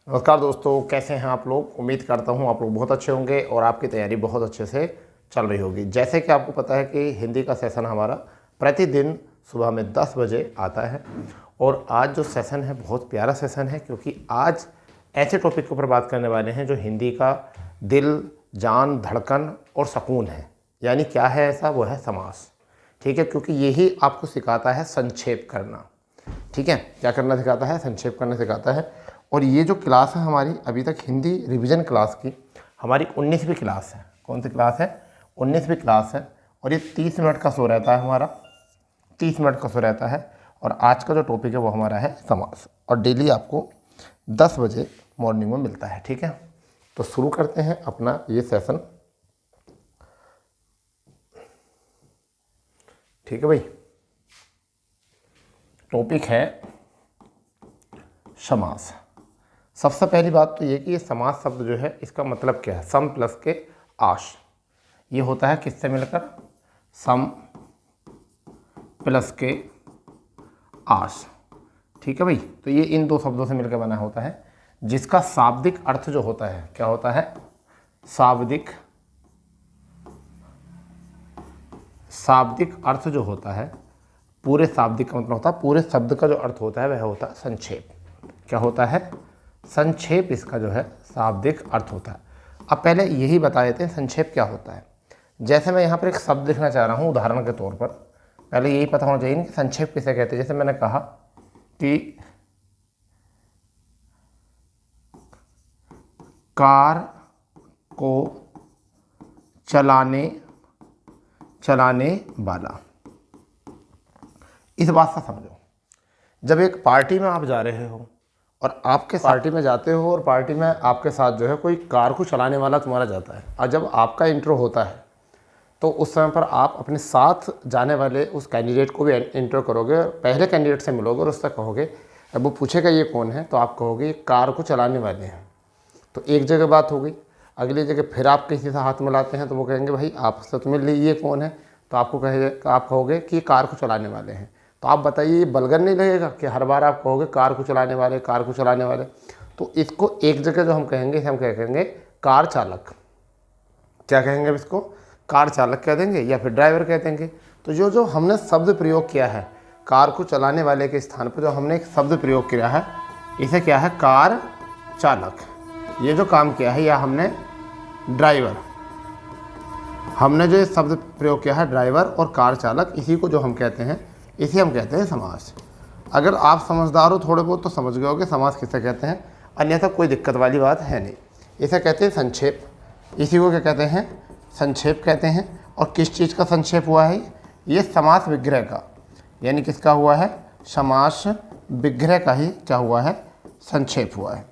नमस्कार दोस्तों, कैसे हैं आप लोग। उम्मीद करता हूं आप लोग बहुत अच्छे होंगे और आपकी तैयारी बहुत अच्छे से चल रही होगी। जैसे कि आपको पता है कि हिंदी का सेशन हमारा प्रतिदिन सुबह में 10 बजे आता है और आज जो सेशन है बहुत प्यारा सेशन है, क्योंकि आज ऐसे टॉपिक के ऊपर बात करने वाले हैं जो हिंदी का दिल, जान, धड़कन और सुकून है। यानी क्या है ऐसा, वो है समास। ठीक है, क्योंकि यही आपको सिखाता है संक्षेप करना। ठीक है, क्या करना सिखाता है, संक्षेप करना सिखाता है। और ये जो क्लास है हमारी अभी तक हिंदी रिवीजन क्लास की, हमारी 19वीं क्लास है। कौन सी क्लास है? 19वीं क्लास है। और ये 30 मिनट का शो रहता है हमारा, 30 मिनट का शो रहता है। और आज का जो टॉपिक है वो हमारा है समास, और डेली आपको 10 बजे मॉर्निंग में मिलता है। ठीक है, तो शुरू करते हैं अपना ये सेशन। ठीक है भाई, टॉपिक है समास। सबसे पहली बात तो ये कि ये समास शब्द जो है इसका मतलब क्या है। सम प्लस के आश, ये होता है किससे मिलकर? सम प्लस के आश। ठीक है भाई, तो ये इन दो शब्दों से मिलकर बना होता है, जिसका शाब्दिक अर्थ जो होता है, क्या होता है? शाब्दिक अर्थ जो होता है, पूरे शाब्दिक का मतलब होता है, पूरे शब्द का जो अर्थ होता है वह होता है संक्षेप। क्या होता है? संक्षेप। इसका जो है शाब्दिक अर्थ होता है। अब पहले यही बता देते हैं संक्षेप क्या होता है। जैसे मैं यहाँ पर एक शब्द लिखना चाह रहा हूँ उदाहरण के तौर पर, पहले यही पता होना चाहिए कि संक्षेप किसे कहते हैं। जैसे मैंने कहा कि कार को चलाने वाला। इस बात से समझो, जब एक पार्टी में आप जा रहे हो और आपके पार्टी में जाते हो और पार्टी में आपके साथ जो है कोई कार को चलाने वाला तुम्हारा जाता है, और जब आपका इंट्रो होता है तो उस समय पर आप अपने साथ जाने वाले उस कैंडिडेट को भी इंट्रो करोगे। पहले कैंडिडेट से मिलोगे और उससे कहोगे, अब वो पूछेगा ये कौन है, तो आप कहोगे ये कार को चलाने वाले हैं। तो एक जगह बात हो गई। अगली जगह फिर आप किसी से हाथ मिलाते हैं तो वो कहेंगे भाई आपसे तो मिल ली, ये कौन है? तो आप कहोगे कि ये कार को चलाने वाले हैं। तो आप बताइए, ये बलगन नहीं लगेगा कि हर बार आप कहोगे कार को चलाने वाले, कार को चलाने वाले? तो इसको एक जगह जो हम कहेंगे, हम क्या कहेंगे? कार चालक। क्या कहेंगे इसको? कार चालक कह देंगे या फिर ड्राइवर कह देंगे। तो जो हमने शब्द प्रयोग किया है, कार को चलाने वाले के स्थान पर जो हमने एक शब्द प्रयोग किया है, इसे क्या है? कार चालक। ये जो काम किया है या हमने ड्राइवर, हमने जो शब्द प्रयोग किया है ड्राइवर और कार चालक, इसी को जो हम कहते हैं, इसे हम कहते हैं समास। अगर आप समझदार हो थोड़े बहुत तो समझ गए होगे समास किसे कहते हैं, अन्यथा कोई दिक्कत वाली बात है नहीं। इसे कहते हैं संक्षेप। इसी को क्या कहते हैं? संक्षेप कहते हैं। और किस चीज़ का संक्षेप हुआ है? ये समास विग्रह का, यानी किसका हुआ है? समास विग्रह का ही क्या हुआ है? संक्षेप हुआ है।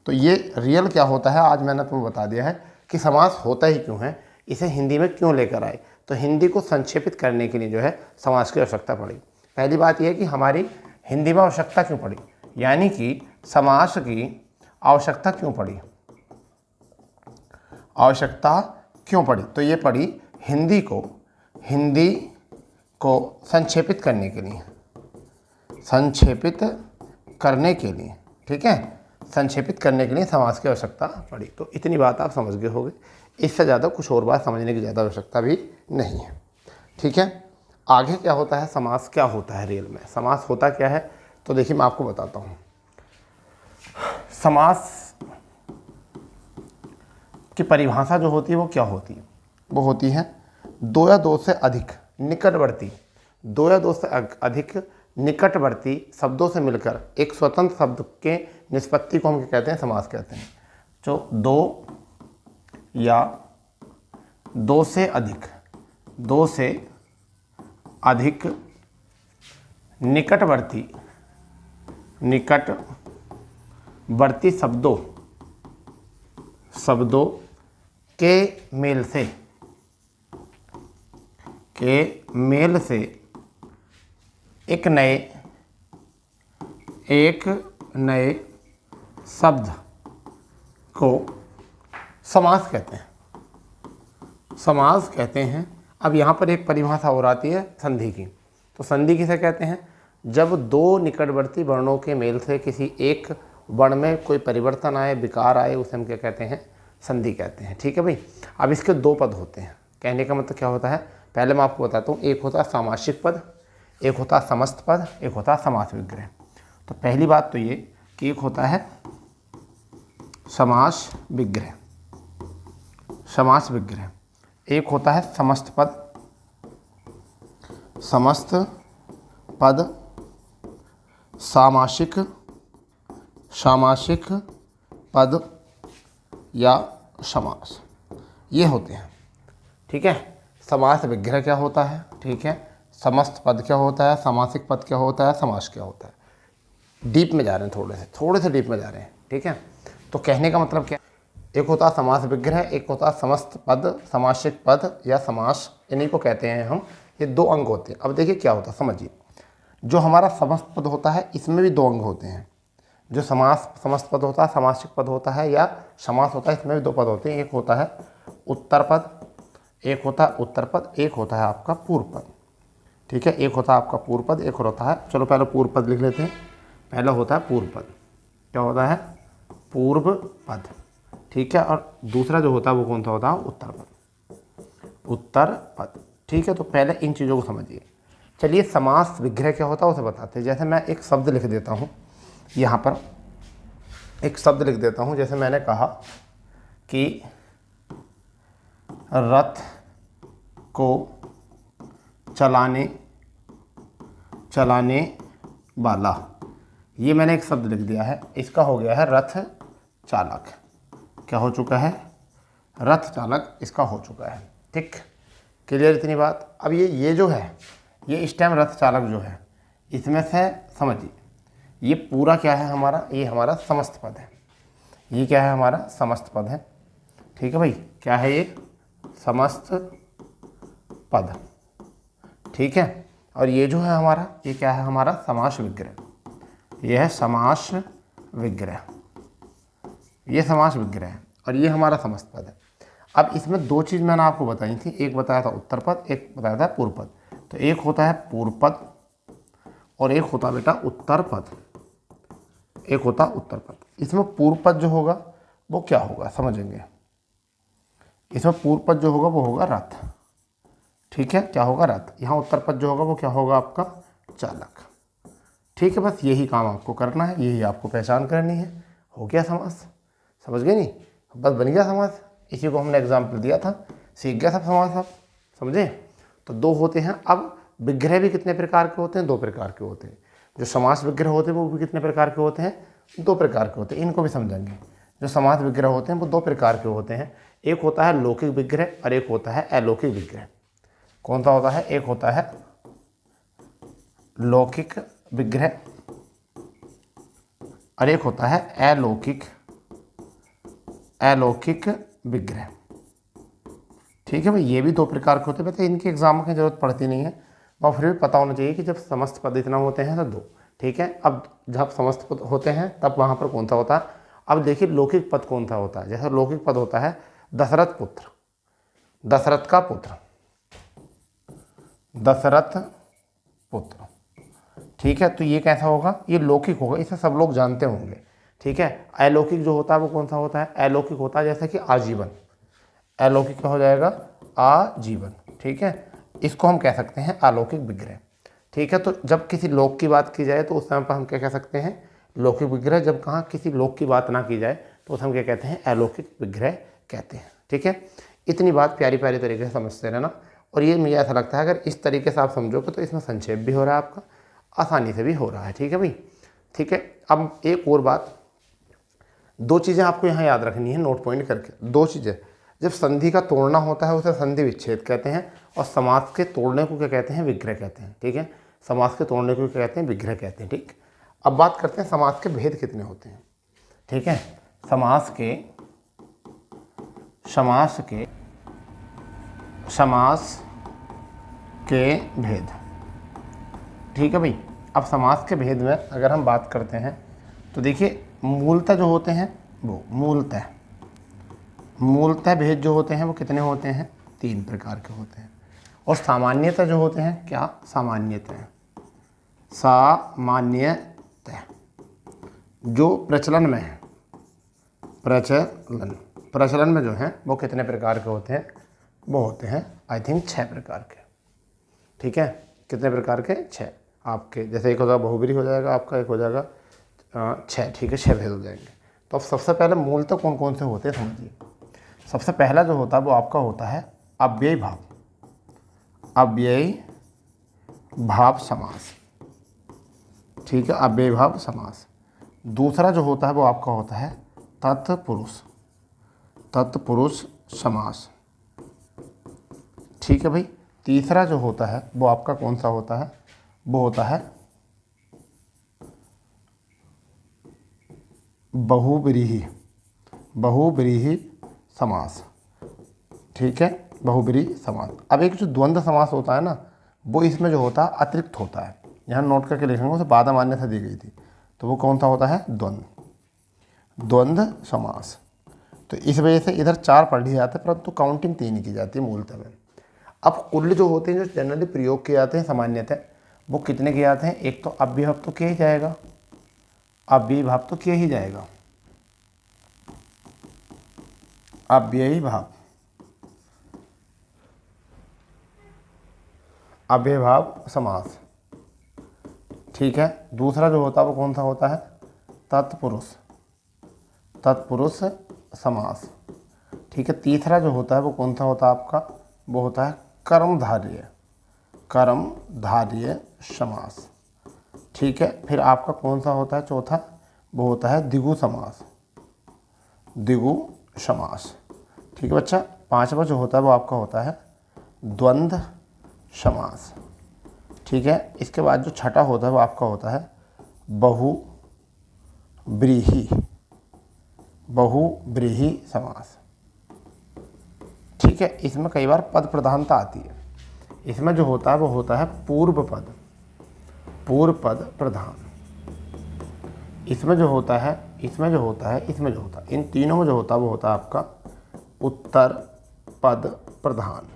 तो ये रियल क्या होता है आज मैंने तुम्हें बता दिया है कि समास होता ही क्यों है, इसे हिंदी में क्यों लेकर आए। तो हिंदी को संक्षेपित करने के लिए जो है समास की आवश्यकता पड़ी। पहली बात यह है कि हमारी हिंदी में आवश्यकता क्यों पड़ी, यानी कि समास की आवश्यकता क्यों पड़ी। आवश्यकता क्यों पड़ी? तो ये पड़ी हिंदी को संक्षेपित करने के लिए, संक्षेपित करने के लिए। ठीक है, संक्षेपित करने के लिए समास की आवश्यकता पड़ी। तो इतनी बात आप समझ गए होंगे, इससे ज़्यादा कुछ और बात समझने की ज़्यादा आवश्यकता भी नहीं है। ठीक है, आगे क्या होता है? समास क्या होता है रियल में? समास होता क्या है? तो देखिए मैं आपको बताता हूँ। समास की परिभाषा जो होती है वो क्या होती है? वो होती है दो या दो से अधिक निकटवर्ती, दो या दो से अधिक निकटवर्ती शब्दों से मिलकर एक स्वतंत्र शब्द के निष्पत्ति को हम क्या कहते हैं? समास कहते हैं। जो दो या दो से अधिक निकटवर्ती शब्दों के मेल से एक नए शब्द को समास कहते हैं। समास कहते हैं। अब यहाँ पर एक परिभाषा और आती है संधि की। तो संधि किसे कहते हैं? जब दो निकटवर्ती वर्णों के मेल से किसी एक वर्ण में कोई परिवर्तन आए, विकार आए, उसे हम क्या कहते हैं, संधि कहते हैं। ठीक है भाई। अब इसके दो पद होते हैं। कहने का मतलब क्या होता है, पहले मैं आपको बताता हूँ। एक होता है सामासिक पद, एक होता है समस्त पद, एक होता है समास विग्रह। तो पहली बात तो ये कि एक होता है समास विग्रह, समास विग्रह, एक होता है समस्त पद, समस्त पद, सामासिक, सामासिक पद या समास, ये होते हैं। ठीक है। समास विग्रह क्या होता है, ठीक है, समस्त पद क्या होता है, सामासिक पद क्या होता है, समास क्या होता है। डीप में जा रहे हैं, थोड़े से डीप में जा रहे हैं। ठीक है। तो कहने का मतलब क्या, एक होता है समास विग्रह, एक होता है समस्त पद, सामासिक पद या समास, इन्हीं को कहते हैं हम। ये दो अंग होते हैं। अब देखिए क्या होता है, समझिए। जो हमारा समस्त पद होता है इसमें भी दो अंग होते हैं। जो समस्त पद होता है, सामासिक पद होता है या समास होता है, इसमें भी दो पद होते हैं। एक होता है उत्तर पद, एक होता है उत्तर पद, एक होता है आपका पूर्व पद। ठीक है। एक होता है आपका पूर्व पद, एक होता है, चलो पहले पूर्व पद लिख लेते हैं। पहला होता है पूर्व पद। क्या होता है, पूर्व पद। ठीक है। और दूसरा जो होता है वो कौन सा होता है, उत्तर पद, उत्तर पद। ठीक है। तो पहले इन चीज़ों को समझिए। चलिए समास विग्रह क्या होता है उसे बताते हैं। जैसे मैं एक शब्द लिख देता हूँ, यहाँ पर एक शब्द लिख देता हूँ। जैसे मैंने कहा कि रथ को चलाने वाला, ये मैंने एक शब्द लिख दिया है। इसका हो गया है रथ चालक। क्या हो चुका है, रथ चालक इसका हो चुका है। ठीक, क्लियर इतनी बात। अब ये जो है, ये इस टाइम रथ चालक जो है, इसमें से समझिए ये पूरा क्या है हमारा, ये हमारा समस्त पद है। ये क्या है, हमारा समस्त पद है। ठीक है भाई। क्या है ये, समस्त पद। ठीक है। और ये जो है हमारा, ये क्या है हमारा, समास विग्रह। ये है समास विग्रह, ये समास विग्रह है। और ये हमारा समस्त पद है। अब इसमें दो चीज़ मैंने आपको बताई थी, एक बताया था उत्तर पद, एक बताया था पूर्व पद। तो एक होता है पूर्व पद और एक होता बेटा उत्तर पद, एक होता उत्तर पद। इसमें पूर्व पद जो होगा वो क्या होगा, समझेंगे। इसमें पूर्व पद जो होगा वो होगा रथ। ठीक है, क्या होगा, रथ। यहाँ उत्तर पद जो होगा वो क्या होगा, आपका चालक। ठीक है। बस यही काम आपको करना है, यही आपको पहचान करनी है। हो गया समास, समझ गए नहीं, बस बन गया समास। इसी को हमने एग्जाम्पल दिया था, सीख गया सब समास आप, समझे। तो दो होते हैं। अब विग्रह भी कितने प्रकार के होते हैं, दो प्रकार के होते हैं। जो समास विग्रह होते हैं वो भी कितने प्रकार के होते हैं, दो प्रकार के होते हैं। इनको भी समझेंगे। जो समास विग्रह होते हैं वो दो प्रकार के होते हैं। एक होता है लौकिक विग्रह और एक होता है अलौकिक विग्रह। कौन सा होता है, एक होता है लौकिक विग्रह और एक होता है अलौकिक विग्रह। ठीक है भाई। ये भी दो प्रकार के होते हैं। वैसे इनके एग्जाम की जरूरत पड़ती नहीं है, और फिर भी पता होना चाहिए कि जब समस्त पद इतना होते हैं तो दो। ठीक है। अब जब समस्त पद होते हैं तब वहाँ पर कौन सा होता है। अब देखिए लौकिक पद कौन सा होता है। जैसे लौकिक पद होता है दशरथ पुत्र, दशरथ का पुत्र, दशरथ पुत्र। ठीक है। तो ये कैसा होगा, ये लौकिक होगा, इसे सब लोग जानते होंगे। ठीक है। अलौकिक जो होता है वो कौन सा होता है, अलौकिक होता है जैसे कि आजीवन। अलौकिक क्या हो जाएगा, आजीवन। ठीक है। इसको हम कह सकते हैं अलौकिक विग्रह। ठीक है। तो जब किसी लोक की बात की जाए तो उस समय पर हम क्या कह सकते हैं, लौकिक विग्रह। जब कहाँ किसी लोक की बात ना की जाए तो उसे हम क्या कहते हैं, अलौकिक विग्रह कहते हैं। ठीक है। इतनी बात प्यारी प्यारी तरीके से समझते रहना। और ये मुझे ऐसा लगता है अगर इस तरीके से आप समझोगे तो इसमें संक्षेप भी हो रहा है आपका, आसानी से भी हो रहा है। ठीक है भाई। ठीक है। अब एक और बात, दो चीज़ें आपको यहाँ याद रखनी है नोट पॉइंट करके। दो चीज़ें, जब संधि का तोड़ना होता है उसे संधि विच्छेद कहते हैं, और समास के तोड़ने को क्या कहते हैं, विग्रह कहते हैं। ठीक है। समास के तोड़ने को क्या कहते हैं, विग्रह कहते हैं। ठीक। अब बात करते हैं समास के भेद कितने होते हैं। ठीक है। समास के भेद। ठीक है भाई। अब समास के भेद में अगर हम बात करते हैं तो देखिए मूलतः जो होते हैं वो मूलतः भेद जो होते हैं वो कितने होते हैं, तीन प्रकार के होते हैं। और सामान्यतः जो होते हैं, क्या, सामान्यतः जो प्रचलन में है, प्रचलन में जो हैं वो कितने प्रकार के होते हैं? वो होते हैं आई थिंक 6 प्रकार के। ठीक है, कितने प्रकार के? 6। आपके जैसे एक होगा बहुब्री हो जाएगा आपका, एक हो जाएगा 6। ठीक है, 6 भेद हो जाएंगे। तो अब सबसे पहले मूलतः कौन कौन से होते हैं समझिए। सबसे पहला जो होता है वो आपका होता है अव्ययी भाव, अव्ययी भाव समास। ठीक है, अव्ययी भाव समास। दूसरा जो होता है वो आपका होता है तत्पुरुष, तत्पुरुष समास। ठीक है भाई। तीसरा जो होता है वो आपका कौन सा होता है? वो होता है बहुव्रीहि, बहुव्रीहि समास। ठीक है, बहुव्रीहि समास। अब एक जो द्वंद्व समास होता है ना, वो इसमें जो होता है अतिरिक्त होता है। यहाँ नोट करके लिखेंगे, उसे बाधा मान्यता दी गई थी। तो वो कौन सा होता है? द्वंद्व, द्वंद्व समास। तो इस वजह से इधर 4 पढ़ लिए जाते हैं, परंतु काउंटिंग 3 ही की जाती है मूलतः में। अब कुल जो होते हैं, जो जनरली प्रयोग किए जाते हैं सामान्यतः, वो कितने किए जाते हैं? एक तो अव्ययी भाव तो किया ही जाएगा, अव्ययी भाव तो किया ही जाएगा, अव्ययी भाव, अव्ययी भाव समास। ठीक है। दूसरा जो होता है वो कौन सा होता है? तत्पुरुष, तत्पुरुष समास। ठीक है। तीसरा जो होता है वो कौन सा होता है आपका? वो होता है कर्मधारय, कर्मधारय समास। ठीक है। फिर आपका कौन सा होता है चौथा? वो होता है द्विगु समास, द्विगु समास। ठीक है बच्चा। पांचवा जो होता है वो आपका होता है द्वंद्व समास। ठीक है। इसके बाद जो छठा होता है वो आपका होता है बहुव्रीहि, बहुव्रीहि समास। ठीक है। इसमें कई बार पद प्रधानता आती है। इसमें जो होता है वो होता है पूर्व पद, पूर्व पद प्रधान। इसमें जो होता है, इसमें जो होता है, इसमें जो होता है, इन तीनों में जो होता है वो होता है आपका उत्तर पद प्रधान।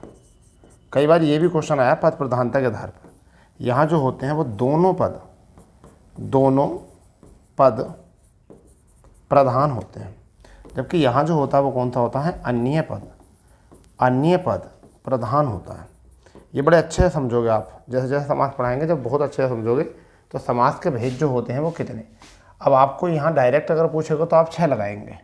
कई बार ये भी क्वेश्चन आया पद प्रधानता के आधार पर। यहाँ जो होते हैं वो दोनों पद प्रधान होते हैं, जबकि यहाँ जो होता है वो कौन सा होता है? अन्य पद, अन्य पद प्रधान होता है। ये बड़े अच्छे से समझोगे आप, जैसे जैसे समास पढ़ाएंगे, जब बहुत अच्छे से समझोगे तो समास के भेद जो होते हैं वो कितने। अब आपको यहाँ डायरेक्ट अगर पूछेगा तो आप 6 लगाएंगे,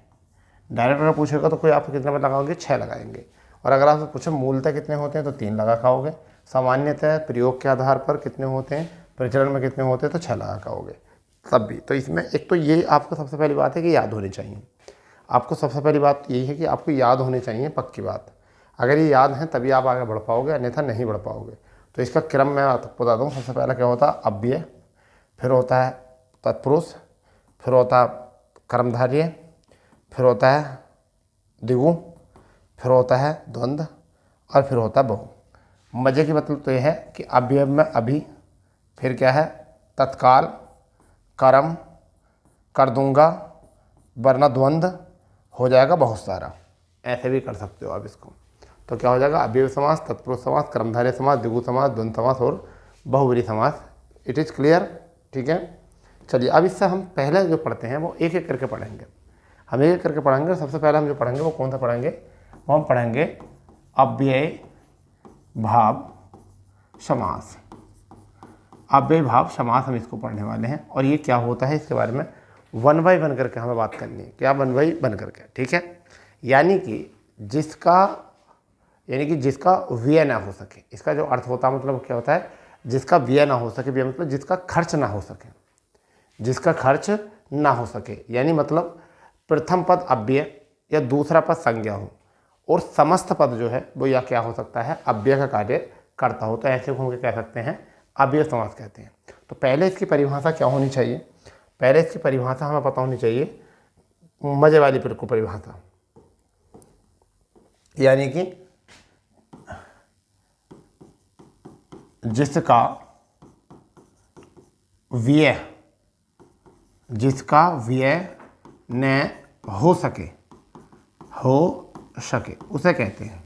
डायरेक्ट अगर पूछेगा तो कोई आप कितने में लगाओगे? 6 लगाएंगे। और अगर आपसे पूछे मूलतः कितने होते हैं तो 3 लगा खाओगे। सामान्यतः प्रयोग के आधार पर कितने होते हैं, प्रचलन में कितने होते हैं तो 6 लगा खाओगे तब भी। तो इसमें एक तो ये आपको सबसे पहली बात है कि याद होनी चाहिए। आपको सबसे पहली बात यही है कि आपको याद होनी चाहिए, पक्की बात। अगर ये याद है तभी आप आगे बढ़ पाओगे, अन्यथा नहीं बढ़ पाओगे। तो इसका क्रम मैं आपको बता दूँ। सबसे पहला क्या होता है? अव्यय, फिर होता है तत्पुरुष, फिर होता है कर्मधारय, फिर होता है द्विगु, फिर होता है द्वंद्व, और फिर होता है बहु। मज़े की मतलब तो यह है कि अव्यय में अभी, फिर क्या है? तत्काल, कर्म, कर दूंगा, वरना द्वंद्व हो जाएगा बहुत सारा। ऐसे भी कर सकते हो आप इसको। तो क्या हो जाएगा? अव्यय समास, तत्पुरुष समास, कर्मधारय समास, द्विगु समास, द्वंद्व समास और बहुव्रीहि समास। It is clear? ठीक है। चलिए अब इससे हम पहले जो पढ़ते हैं वो एक एक करके पढ़ेंगे। हम एक एक करके पढ़ेंगे। सबसे पहले हम जो पढ़ेंगे वो कौन सा पढ़ेंगे? वो हम पढ़ेंगे अव्यय भाव समास। अव्यय भाव समास हम इसको पढ़ने वाले हैं। और ये क्या होता है इसके बारे में 1 बाय 1 करके हमें बात करनी है। क्या? 1 बाय 1 करके। ठीक है। यानी कि जिसका व्यय ना हो सके। इसका जो अर्थ होता है मतलब क्या होता है? जिसका व्यय ना हो सके, व्यय मतलब जिसका खर्च ना हो सके, जिसका खर्च ना हो सके। यानी मतलब प्रथम पद अव्यय या दूसरा पद संज्ञा हो और समस्त पद जो है वो या क्या हो सकता है? अव्यय का कार्य करता हो। तो ऐसे को हम कह सकते हैं अव्यय समास कहते हैं। तो पहले इसकी परिभाषा क्या होनी चाहिए? पहले इसकी परिभाषा हमें पता होनी चाहिए, मजे वाली परिभाषा। यानी कि जिसका व्यय न हो सके उसे कहते हैं।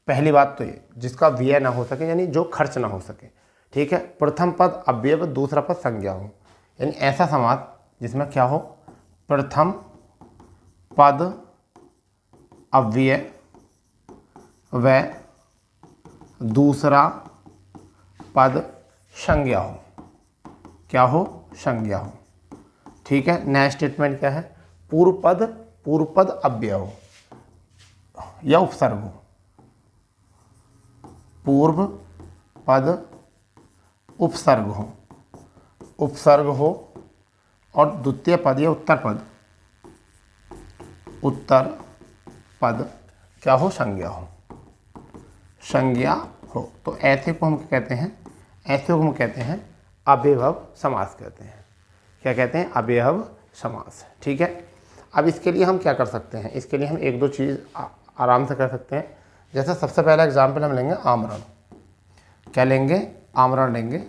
पहली बात तो ये, जिसका व्यय ना हो सके यानी जो खर्च ना हो सके। ठीक है। प्रथम पद अव्यय, दूसरा पद संज्ञा हो। यानी ऐसा समास जिसमें क्या हो? प्रथम पद अव्यय व दूसरा पद संज्ञा हो। क्या हो? संज्ञा हो। ठीक है। नया स्टेटमेंट क्या है? पूर्व पद अव्यय हो या उपसर्ग हो। पूर्व पद उपसर्ग हो और द्वितीय पद या उत्तर पद क्या हो? संज्ञा हो। संज्ञा हो तो ऐसे को हम क्या कहते हैं? ऐसे को हम कहते हैं अव्ययभाव समास कहते हैं। क्या कहते हैं? अव्ययभाव समास। ठीक है। अब इसके लिए हम क्या कर सकते हैं? इसके लिए हम एक दो चीज़ आराम से कर सकते हैं। जैसे सबसे पहला एग्जाम्पल हम लेंगे आमरण। क्या लेंगे? आमरण लेंगे।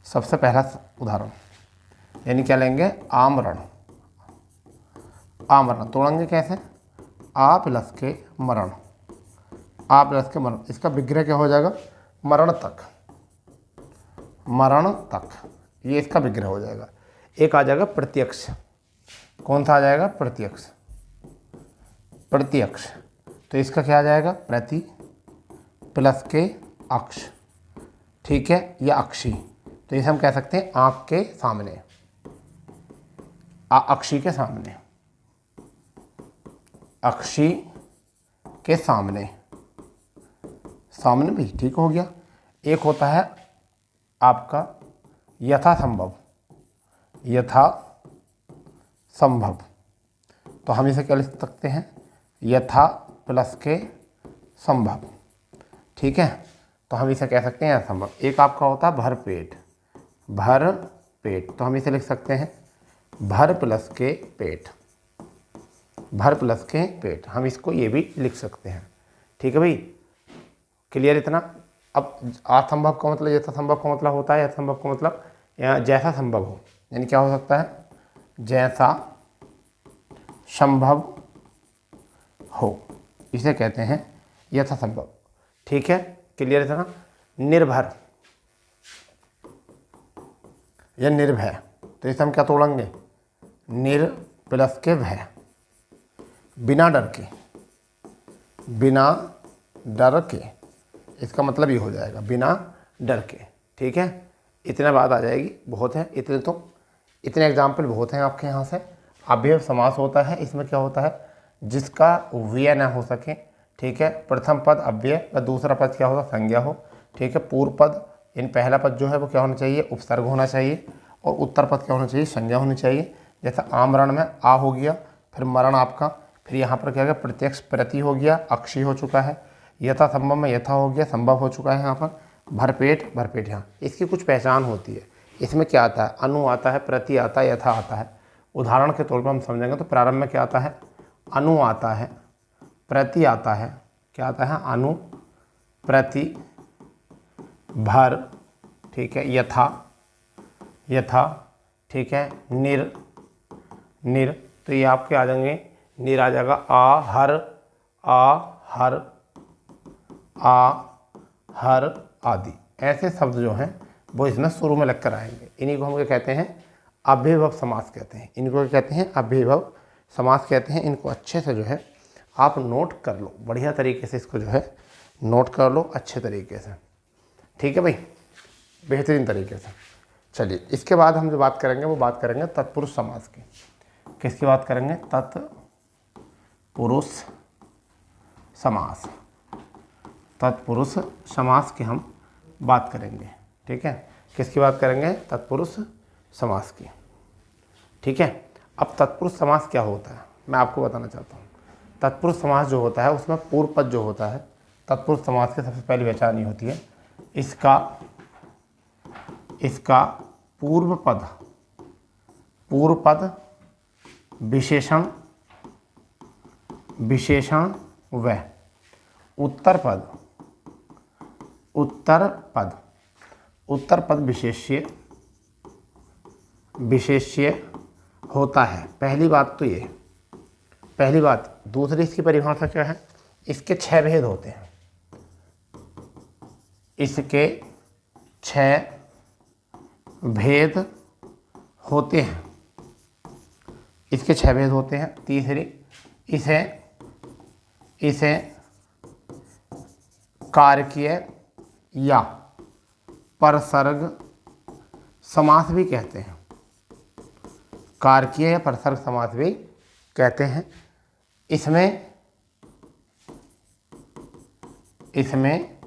सबसे पहला उदाहरण यानी क्या लेंगे? आमरण। आमरण तोड़ेंगे कैसे? आ प्लस के मरण। आ प्लस के मरण, इसका विग्रह क्या हो जाएगा? मरण तक। मरण तक, ये इसका विग्रह हो जाएगा। एक आ जाएगा प्रत्यक्ष। कौन सा आ जाएगा? प्रत्यक्ष। प्रत्यक्ष तो इसका क्या आ जाएगा? प्रति प्लस के अक्ष। ठीक है, या अक्षी। तो इसे हम कह सकते हैं आंख के सामने, अक्षी के सामने, अक्षी के सामने। सामने भी ठीक हो गया। एक होता है आपका यथासंभव। यथासंभव तो हम इसे क्या लिख सकते हैं? यथा प्लस के संभव। ठीक है, तो हम इसे कह सकते हैं असंभव। एक आपका होता है भरपेट। भरपेट तो हम इसे लिख सकते हैं भर प्लस के पेट। भर प्लस के पेट, हम इसको ये भी लिख सकते हैं। ठीक है भाई, क्लियर इतना? अब असंभव का मतलब यथासंभव का मतलब होता है, असंभव का मतलब जैसा संभव हो। यानी क्या हो सकता है? जैसा संभव हो, इसे कहते हैं यथासंभव। ठीक है, क्लियर इतना? निर्भर या निर्भय, तो इसे हम क्या तोड़ेंगे? निर प्लस के भय। बिना डर के। बिना डर के, इसका मतलब ये हो जाएगा बिना डर के। ठीक है, इतना बात आ जाएगी, बहुत है। इतने एग्जाम्पल बहुत हैं आपके यहाँ से। अव्यय समास होता है, इसमें क्या होता है? जिसका व्यय न हो सके। ठीक है, प्रथम पद अव्यय व दूसरा पद क्या होगा? संज्ञा हो। ठीक है, पूर्व पद इन पहला पद जो है वो क्या होना चाहिए? उपसर्ग होना चाहिए। और उत्तर पद क्या होना चाहिए? संज्ञा होनी चाहिए। जैसे आमरण में आ हो गया, फिर मरण आपका, फिर यहाँ पर क्या हो गया? प्रत्यक्ष प्रति हो गया, अक्षी हो चुका है। यथासंभव में यथा हो गया, संभव हो चुका है यहाँ पर। भरपेट यहाँ इसकी कुछ पहचान होती है। इसमें क्या आता है? अनु आता है, प्रति आता है, यथा आता है। उदाहरण के तौर पर हम समझेंगे तो प्रारंभ में क्या आता है? अनु आता है, प्रति आता है। क्या आता है? अनु, प्रति, भर। ठीक है, यथा। ठीक है, निर तो ये आपके आ जाएंगे, निर आ जाएगा आ हर आदि। ऐसे शब्द जो हैं वो इसमें शुरू में लगकर आएंगे। इन्हीं को हम क्या कहते हैं? अव्ययभाव समास कहते हैं। इनको क्या कहते हैं? अव्ययभाव समास कहते हैं। इनको अच्छे से जो है आप नोट कर लो, बढ़िया तरीके से इसको जो है नोट कर लो अच्छे तरीके से। ठीक है भाई, बेहतरीन तरीके से। चलिए, इसके बाद हम जो बात करेंगे वो बात करेंगे तत्पुरुष समास की। किसकी बात करेंगे? तत्पुरुष समास। तत्पुरुष समास की हम बात करेंगे। ठीक है, किसकी बात करेंगे? तत्पुरुष समास की। ठीक है, अब तत्पुरुष समास क्या होता है मैं आपको बताना चाहता हूँ। तत्पुरुष समास जो होता है उसमें पूर्व पद जो होता है, तत्पुरुष समास की सबसे पहली पहचान ये होती है इसका पूर्व पद विशेषण व उत्तर पद विशेष्य होता है। पहली बात तो ये, पहली बात। दूसरी इसकी परिभाषा क्या है? इसके 6 भेद होते हैं। इसके 6 भेद होते हैं। इसके 6 भेद होते हैं। तीसरी, इसे कारकीय या परसर्ग समास भी कहते हैं। कारकीय या परसर्ग समास भी कहते हैं। इसमें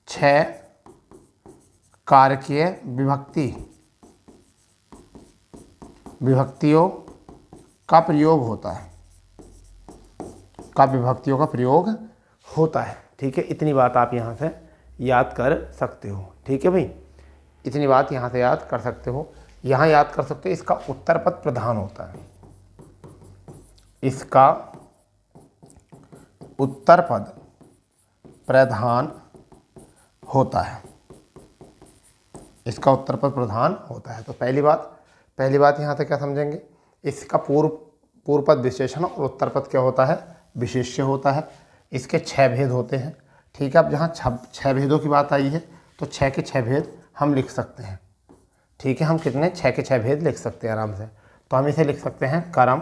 6 कारकीय विभक्तियों का प्रयोग होता है। विभक्तियों का प्रयोग होता है। ठीक है, इतनी बात आप यहाँ से याद कर सकते हो। ठीक है भाई, इतनी बात यहाँ से याद कर सकते हो। यहाँ याद कर सकते हो, इसका उत्तर पद प्रधान होता है। इसका उत्तर पद प्रधान होता है। इसका उत्तर पद प्रधान होता है। तो पहली बात यहाँ से क्या समझेंगे, इसका पूर्व पद विशेषण और उत्तर पद क्या होता है, विशेष्य होता है। इसके 6 भेद होते हैं। ठीक है, अब जहाँ 6 भेदों की बात आई है तो 6 के 6 भेद हम लिख सकते हैं। ठीक है, हम कितने 6 के 6 भेद लिख सकते हैं आराम से। तो हम इसे लिख सकते हैं कर्म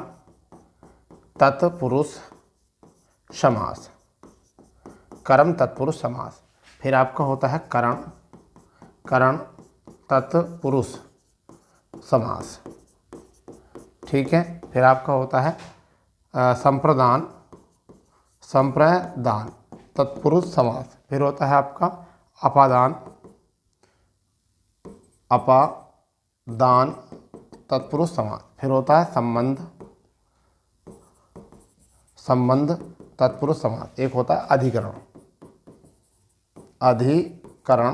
तत्पुरुष समास। कर्म तत्पुरुष समास। फिर आपका होता है करण तत्पुरुष समास। ठीक है, फिर आपका होता है संप्रदान तत्पुरुष समास। फिर होता है आपका अपादान तत्पुरुष समास। फिर होता है संबंध तत्पुरुष समास। एक होता है अधिकरण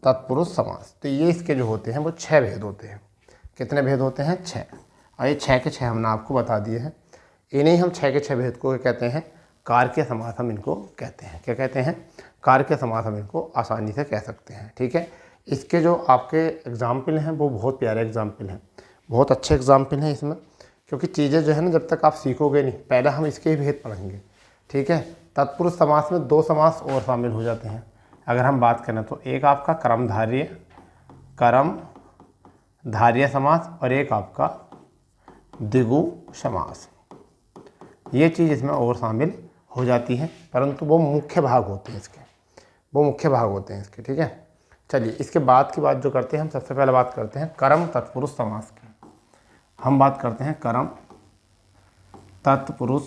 तत्पुरुष समास। तो ये इसके जो होते हैं वो 6 भेद होते हैं। कितने भेद होते हैं, 6। और ये 6 के 6 हमने आपको बता दिए हैं। इन्हीं हम 6 के 6 भेद को कहते हैं कारकीय समास। हम इनको कहते हैं, क्या कहते हैं, कारकीय समास। हम इनको आसानी से कह सकते हैं। ठीक है, इसके जो आपके एग्जाम्पल हैं वो बहुत प्यारे एग्जाम्पल हैं, बहुत अच्छे एग्जाम्पल हैं इसमें। क्योंकि चीज़ें जो है ना, जब तक आप सीखोगे नहीं, पहले हम इसके ही भेद पढ़ेंगे। ठीक है, तत्पुरुष समास में 2 समास और शामिल हो जाते हैं। अगर हम बात करें तो एक आपका कर्मधारय समास और एक आपका द्विगु समास। ये चीज़ इसमें और शामिल हो जाती है, परंतु वो मुख्य भाग होते हैं इसके। ठीक है, चलिए इसके बाद की बात जो करते हैं, हम सबसे पहले बात करते हैं कर्म तत्पुरुष समास की। हम बात करते हैं कर्म तत्पुरुष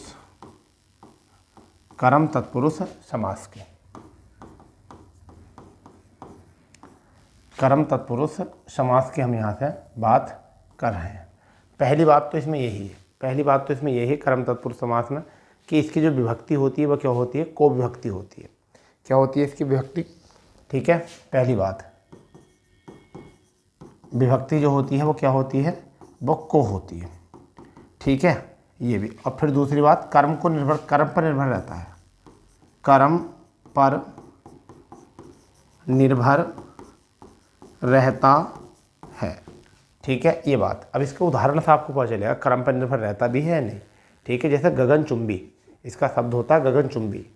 समास की। कर्म तत्पुरुष समास की हम यहाँ से बात कर रहे हैं। पहली बात तो इसमें यही है कर्म तत्पुरुष समास में, कि इसकी जो विभक्ति होती है वह क्या होती है, को विभक्ति होती है। क्या होती है इसकी विभक्ति। ठीक है, पहली बात, विभक्ति जो होती है वो क्या होती है, वो को होती है। ठीक है, ये भी। और फिर दूसरी बात, कर्म पर निर्भर रहता है। कर्म पर निर्भर रहता है। ठीक है, ये बात। अब इसके उदाहरण से आपको पता चलेगा कर्म पर निर्भर रहता भी है या नहीं। ठीक है, जैसे गगनचुंबी, इसका शब्द होता है गगनचुंबी।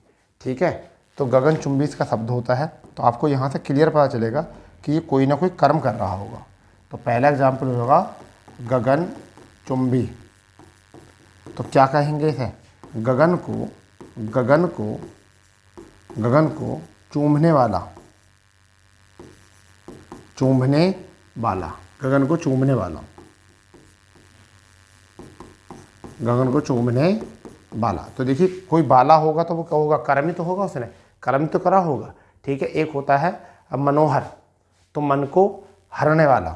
ठीक है, तो गगनचुंबी इसका शब्द होता है। तो आपको यहाँ से क्लियर पता चलेगा कि ये कोई ना कोई कर्म कर रहा होगा। तो पहला एग्जाम्पल होगा गगनचुंबी। तो क्या कहेंगे इसे, गगन को चूमने वाला, गगन को चूमने वाला। तो देखिए, कोई बाला होगा तो वो क्या होगा, कर्म ही तो होगा, उसने कर्म तो करा होगा। ठीक है, एक होता है अब मनोहर, तो मन को हरने वाला,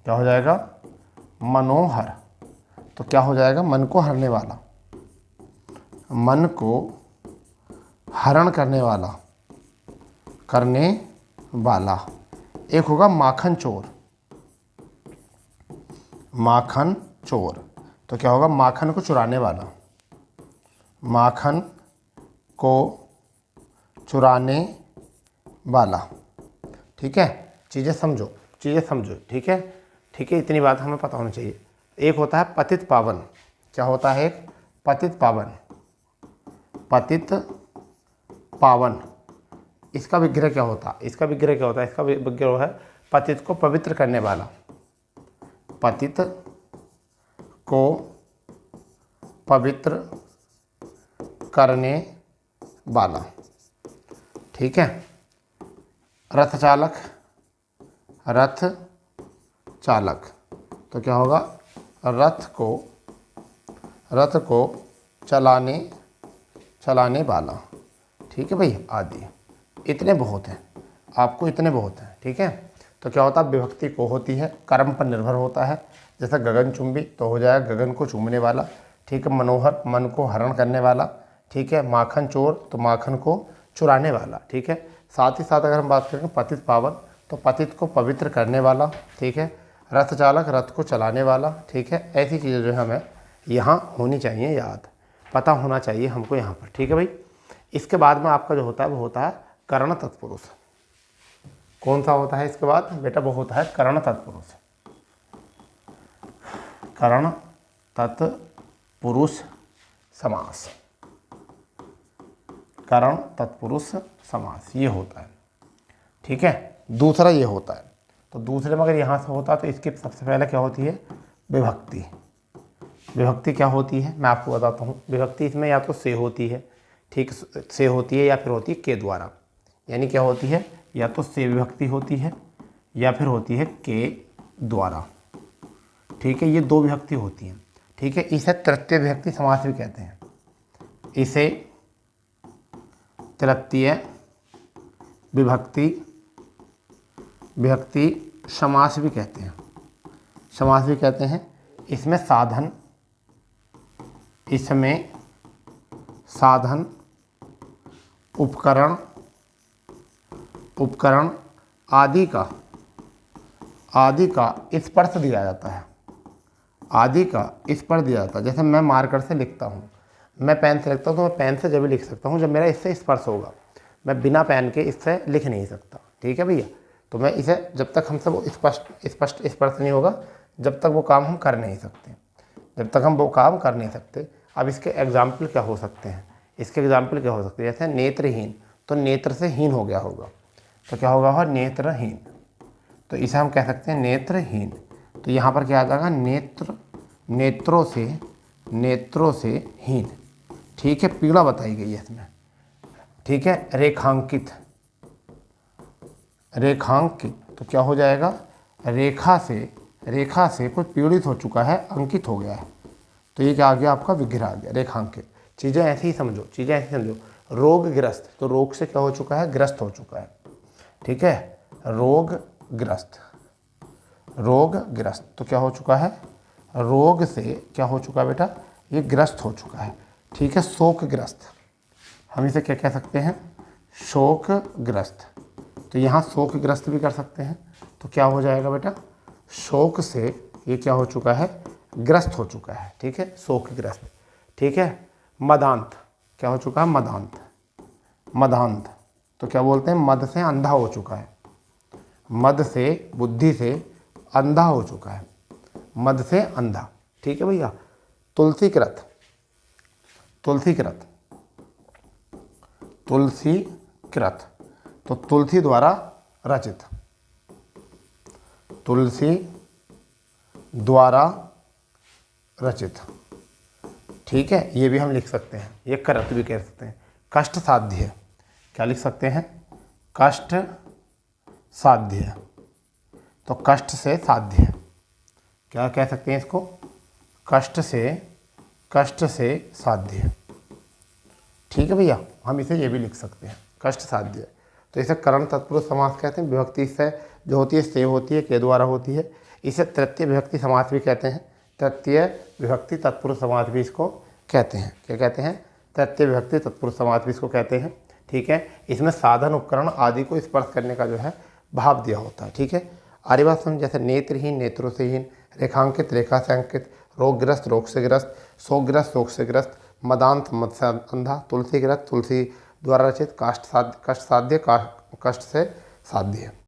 क्या हो जाएगा, मनोहर। तो क्या हो जाएगा, मन को हरने वाला, मन को हरण करने वाला। एक होगा माखन चोर। तो क्या होगा, माखन को चुराने वाला। ठीक है, चीज़ें समझो। ठीक है, इतनी बात हमें पता होनी चाहिए। एक होता है पतित पावन। क्या होता है, एक पतित पावन। इसका विग्रह क्या होता है, इसका विग्रह है पतित को पवित्र करने वाला। पतित को पवित्र करने वाला, ठीक है। रथ चालक, रथ चालक, तो क्या होगा, रथ को चलाने वाला, ठीक है भाई, आदि। इतने बहुत हैं, आपको इतने बहुत हैं, ठीक है। तो क्या होता है, विभक्ति को होती है, कर्म पर निर्भर होता है। जैसे गगनचुंबी तो हो जाएगा गगन को चूमने वाला, ठीक है। मनोहर, मन को हरण करने वाला, ठीक है। माखन चोर, तो माखन को चुराने वाला, ठीक है। साथ ही साथ अगर हम बात करें पतित पावन, तो पतित को पवित्र करने वाला, ठीक है। रथ चालक, रथ को चलाने वाला, ठीक है। ऐसी चीज़ें जो है हमें यहाँ होनी चाहिए, याद पता होना चाहिए हमको यहाँ पर, ठीक है भाई। इसके बाद में आपका जो होता है वो होता है करण तत्पुरुष। कौन सा होता है इसके बाद बेटा, वो होता है करण तत्पुरुष। करण तत्पुरुष समास, करण तत्पुरुष समास ये होता है, ठीक है। दूसरा ये होता है, तो दूसरे में अगर यहाँ से होता है तो इसकी सबसे पहले क्या होती है, विभक्ति। विभक्ति क्या होती है मैं आपको बताता हूँ। विभक्ति इसमें या तो से होती है, ठीक, से होती है, या फिर होती है के द्वारा। यानी क्या होती है, या तो से विभक्ति होती है या फिर होती है के द्वारा, ठीक है। ये दो विभक्ति होती हैं, ठीक है। इसे तृतीय विभक्ति समास भी कहते हैं, इसे तृतीय विभक्ति समास भी कहते हैं, समास भी कहते हैं। इसमें साधन उपकरण आदि का स्पर्श दिया जाता है, आदि का स्पर्श दिया जाता है। जैसे मैं मार्कर से लिखता हूँ, मैं पेन से लिखता हूँ, तो मैं पेन से जब भी लिख सकता हूँ जब मेरा इससे स्पर्श होगा। मैं बिना पेन के इससे लिख नहीं सकता, ठीक है भैया। तो मैं इसे जब तक हमसे वो स्पष्ट स्पर्श नहीं होगा, जब तक वो काम हम कर नहीं सकते, जब तक हम वो काम कर नहीं सकते। अब इसके एग्जाम्पल क्या हो सकते हैं, इसके एग्जाम्पल क्या हो सकते हैं, जैसे नेत्रहीन, तो नेत्र से हीन हो गया होगा, तो क्या होगा, नेत्रहीन। तो इसे हम कह सकते हैं नेत्रहीन। तो यहाँ पर क्या आ जाएगा, नेत्रों से हीन, ठीक है। पीड़ा बताई गई है इसमें, ठीक है। रेखांकित, तो क्या हो जाएगा, रेखा से कोई पीड़ित हो चुका है, अंकित हो गया है, तो ये क्या आ गया, आपका विग्रह आ गया, रेखांकित। चीज़ें ऐसे ही समझो, रोगग्रस्त, तो रोग से क्या हो चुका है, ग्रस्त हो चुका है, ठीक है। रोगग्रस्त, तो क्या हो चुका है, रोग से क्या हो चुका है बेटा, ये ग्रस्त हो चुका है, ठीक है। शोकग्रस्त, हम इसे क्या कह सकते हैं, शोकग्रस्त। तो यहाँ शोकग्रस्त भी कर सकते हैं, तो क्या हो जाएगा बेटा, शोक से ये क्या हो चुका है, ग्रस्त हो चुका है, ठीक है, शोकग्रस्त, ठीक है। मदांत, क्या हो चुका है, मदांत, तो क्या बोलते हैं, मद से अंधा हो चुका है, मद से, बुद्धि से अंधा हो चुका है, मद से अंधा, ठीक है भैया। तुलसीकृत, तो तुलसी द्वारा रचित, ठीक है। ये भी हम लिख सकते हैं, ये करत भी कह सकते हैं। कष्ट साध्य, क्या लिख सकते हैं, कष्ट साध्य, तो कष्ट से साध्य, क्या कह सकते हैं इसको, कष्ट से साध्य, ठीक है भैया। हम इसे ये भी लिख सकते हैं, कष्ट साध्य। तो इसे करण तत्पुरुष समास कहते हैं। विभक्ति इससे जो होती है से होती है, के द्वारा होती है। इसे तृतीय विभक्ति समास भी कहते हैं, तृतीय विभक्ति तत्पुरुष समास भी इसको कहते हैं। क्या कहते हैं, तृतीय विभक्ति तत्पुरुष समास भी इसको कहते हैं, ठीक है। इसमें साधन उपकरण आदि को स्पर्श करने का जो है भाव दिया होता है, ठीक है। आर्य बात समझ, जैसे नेत्रहीन, नेत्रों से हीन, रेखांकित, रेखा से अंकित, रोगग्रस्त, रोग से ग्रस्त, शोकग्रस्त, शोक से ग्रस्त, मदांत, मद से अंधा, तुलसीग्रस्त, तुलसी द्वारा रचित, कष्ट साध्य, कष्ट से साध्य।